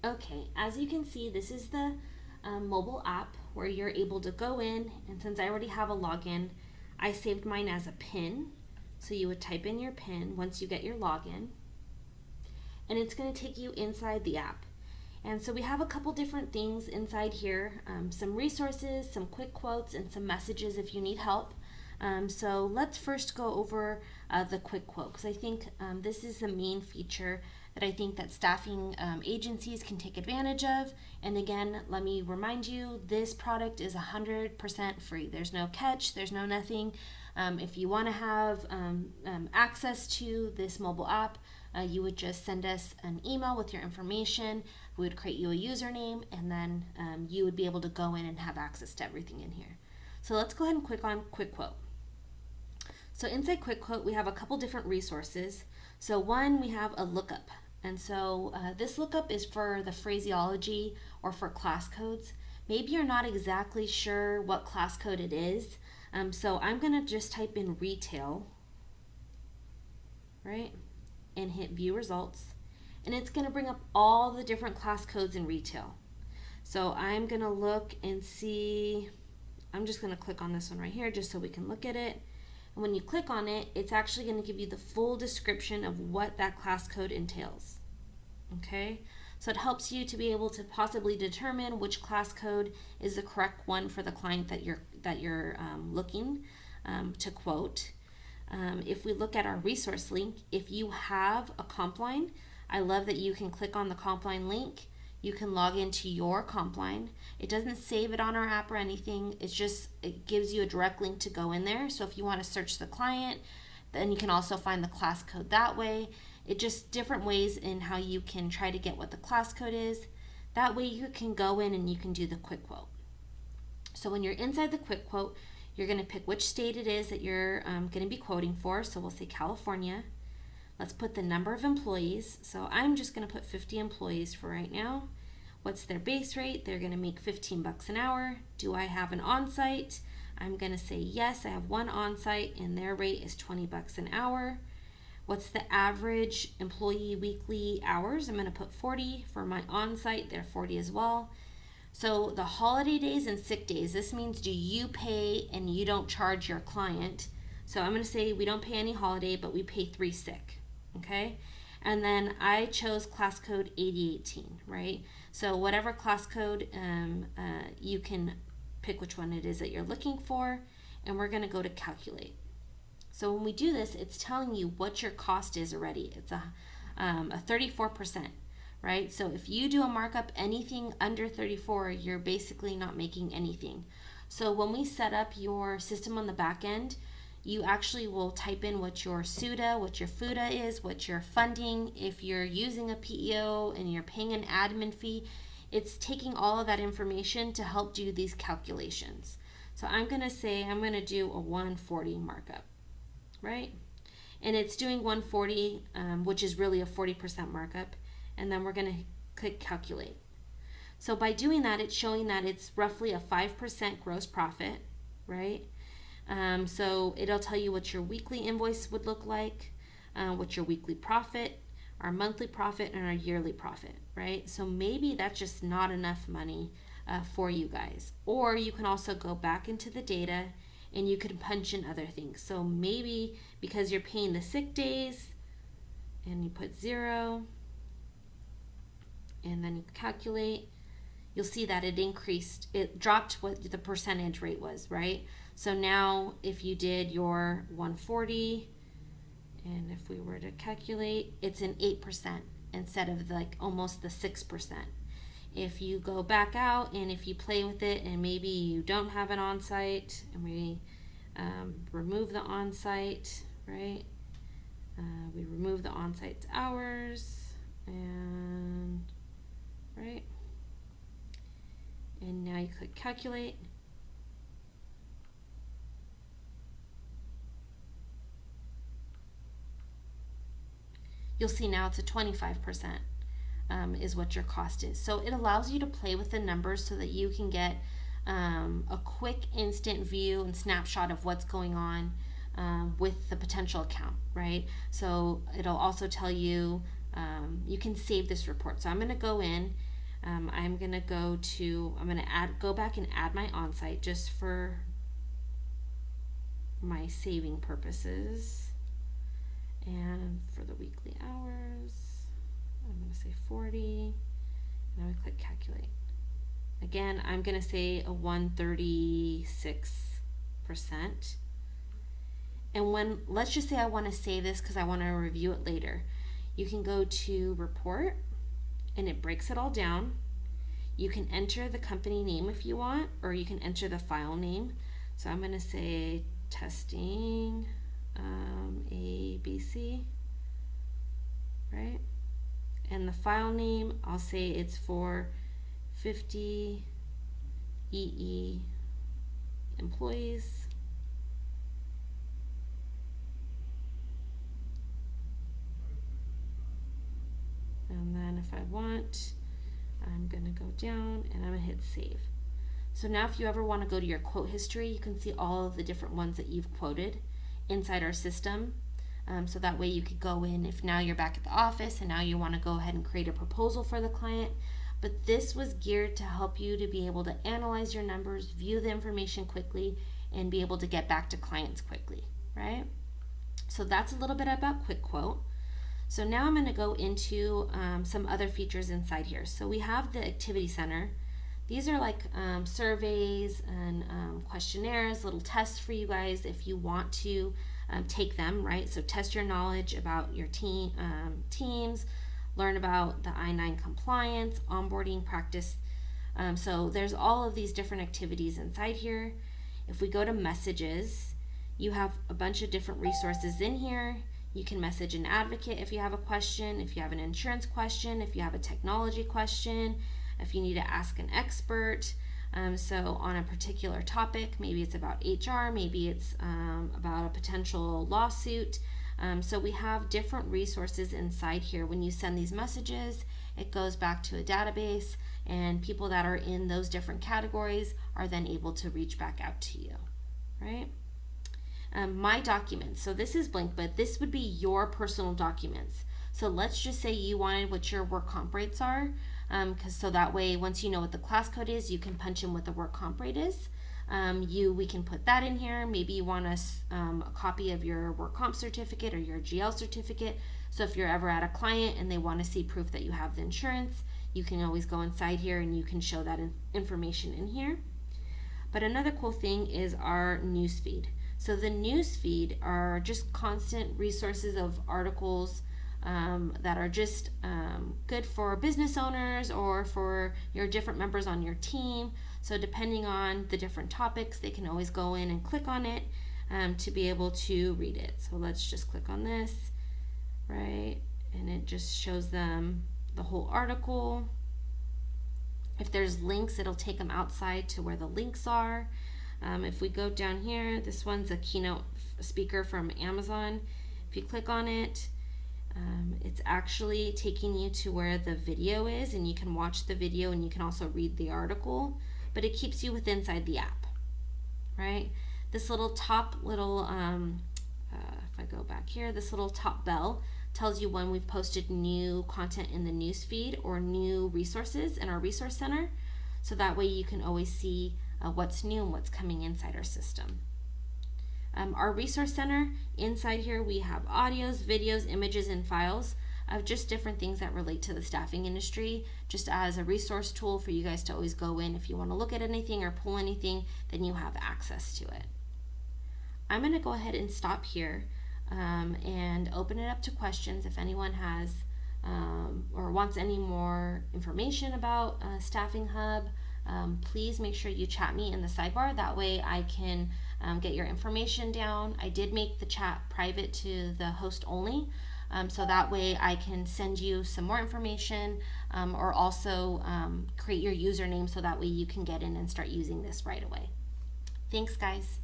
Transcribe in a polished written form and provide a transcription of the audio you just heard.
Okay, as you can see, this is the mobile app where you're able to go in, and since I already have a login, I saved mine as a PIN. So you would type in your PIN once you get your login, and it's going to take you inside the app. And so we have a couple different things inside here, some resources, some quick quotes, and some messages if you need help. So let's first go over the quick quote, because I think this is the main feature that I think that staffing agencies can take advantage of. And again, let me remind you, this product is 100% free. There's no catch, there's no nothing. If you want to have access to this mobile app, you would just send us an email with your information. We would create you a username, and then you would be able to go in and have access to everything in here. So let's go ahead and click on Quick Quote. So inside Quick Quote, we have a couple different resources. So one, we have a lookup. And so this lookup is for the phraseology or for class codes. Maybe you're not exactly sure what class code it is. So I'm going to just type in retail, right? And hit view results. And it's going to bring up all the different class codes in retail. So I'm going to look and see, I'm just going to click on this one right here just so we can look at it. And when you click on it, it's actually going to give you the full description of what that class code entails. Okay? So it helps you to be able to possibly determine which class code is the correct one for the client that you're looking to quote. If we look at our resource link, if you have a comp line, I love that you can click on the comp line link. You can log into your comp line. It doesn't save it on our app or anything. It gives you a direct link to go in there. So if you want to search the client, then you can also find the class code that way. It just different ways in how you can try to get what the class code is. That way you can go in and you can do the quick quote. So when you're inside the quick quote, you're going to pick which state it is that you're going to be quoting for. So we'll say California. Let's put the number of employees. So I'm just going to put 50 employees for right now. What's their base rate? They're going to make $15 an hour. Do I have an on-site? I'm going to say yes, I have one on-site and their rate is $20 an hour. What's the average employee weekly hours? I'm going to put 40 for my on-site. They're 40 as well. So the holiday days and sick days, this means do you pay and you don't charge your client? So I'm going to say we don't pay any holiday, but we pay 3 sick. Okay, and then I chose class code 8018, right? So whatever class code, you can pick which one it is that you're looking for, and we're going to go to calculate. So when we do this, it's telling you what your cost is already. It's a 34%, right? So if you do a markup anything under 34, you're basically not making anything. So when we set up your system on the back end, you actually will type in what your SUTA, what your FUTA is, what your funding. If you're using a PEO and you're paying an admin fee, it's taking all of that information to help do these calculations. So I'm going to say I'm going to do a 140 markup, right? And it's doing 140, which is really a 40% markup. And then we're going to click calculate. So by doing that, it's showing that it's roughly a 5% gross profit, right? So it'll tell you what your weekly invoice would look like, what your weekly profit, our monthly profit, and our yearly profit, right? So maybe that's just not enough money for you guys. Or you can also go back into the data and you can punch in other things. So maybe because you're paying the sick days and you put 0 and then you calculate, you'll see that it dropped what the percentage rate was, right? So now if you did your 140, and if we were to calculate, it's an 8% instead of like almost the 6%. If you go back out and if you play with it and maybe you don't have an on-site and we remove the on-site, right? We remove the on-site's hours and, right? And now you click calculate. You'll see now it's a 25% is what your cost is. So it allows you to play with the numbers so that you can get a quick instant view and snapshot of what's going on with the potential account, right? So it'll also tell you, you can save this report. So I'm going to go in I'm gonna go back and add my onsite just for my saving purposes. And for the weekly hours, I'm gonna say 40, and I would click calculate. Again, I'm gonna say a 136%. And let's just say I wanna save this because I wanna review it later. You can go to report, and it breaks it all down. You can enter the company name if you want, or you can enter the file name. So I'm gonna say testing ABC, right? And the file name, I'll say it's for 50 EE employees. And then if I want, I'm gonna go down and I'm gonna hit save. So now if you ever want to go to your quote history, you can see all of the different ones that you've quoted inside our system. So that way you could go in if now you're back at the office and now you want to go ahead and create a proposal for the client. But this was geared to help you to be able to analyze your numbers, view the information quickly, and be able to get back to clients quickly, right? So that's a little bit about Quick Quote. So now I'm going to go into some other features inside here. So we have the Activity Center. These are like surveys and questionnaires, little tests for you guys if you want to take them, right? So test your knowledge about your teams, learn about the I-9 compliance, onboarding practice. So there's all of these different activities inside here. If we go to messages, you have a bunch of different resources in here. You can message an advocate if you have a question, if you have an insurance question, if you have a technology question, if you need to ask an expert. So on a particular topic, maybe it's about HR, maybe it's about a potential lawsuit. So we have different resources inside here. When you send these messages, it goes back to a database, and people that are in those different categories are then able to reach back out to you, right? My documents. So this is blank, but this would be your personal documents. So let's just say you wanted what your work comp rates are, so that way once you know what the class code is, you can punch in what the work comp rate is. We can put that in here. Maybe you want a copy of your work comp certificate or your GL certificate. So if you're ever at a client and they want to see proof that you have the insurance, you can always go inside here and you can show that information in here. But another cool thing is our newsfeed. So the newsfeed are just constant resources of articles that are just good for business owners or for your different members on your team. So depending on the different topics, they can always go in and click on it to be able to read it. So let's just click on this, right? And it just shows them the whole article. If there's links, it'll take them outside to where the links are. If we go down here, this one's a keynote speaker from Amazon. If you click on it, it's actually taking you to where the video is, and you can watch the video and you can also read the article, but it keeps you with inside the app, right? This little top if I go back here, this little top bell tells you when we've posted new content in the news feed or new resources in our resource center. So that way you can always see what's new and what's coming inside our system. Our resource center, inside here we have audios, videos, images, and files of just different things that relate to the staffing industry, just as a resource tool for you guys to always go in. If you want to look at anything or pull anything, then you have access to it. I'm going to go ahead and stop here and open it up to questions. If anyone has or wants any more information about Staffing Hub, please make sure you chat me in the sidebar. That way I can get your information down. I did make the chat private to the host only, so that way I can send you some more information or also create your username so that way you can get in and start using this right away. Thanks, guys.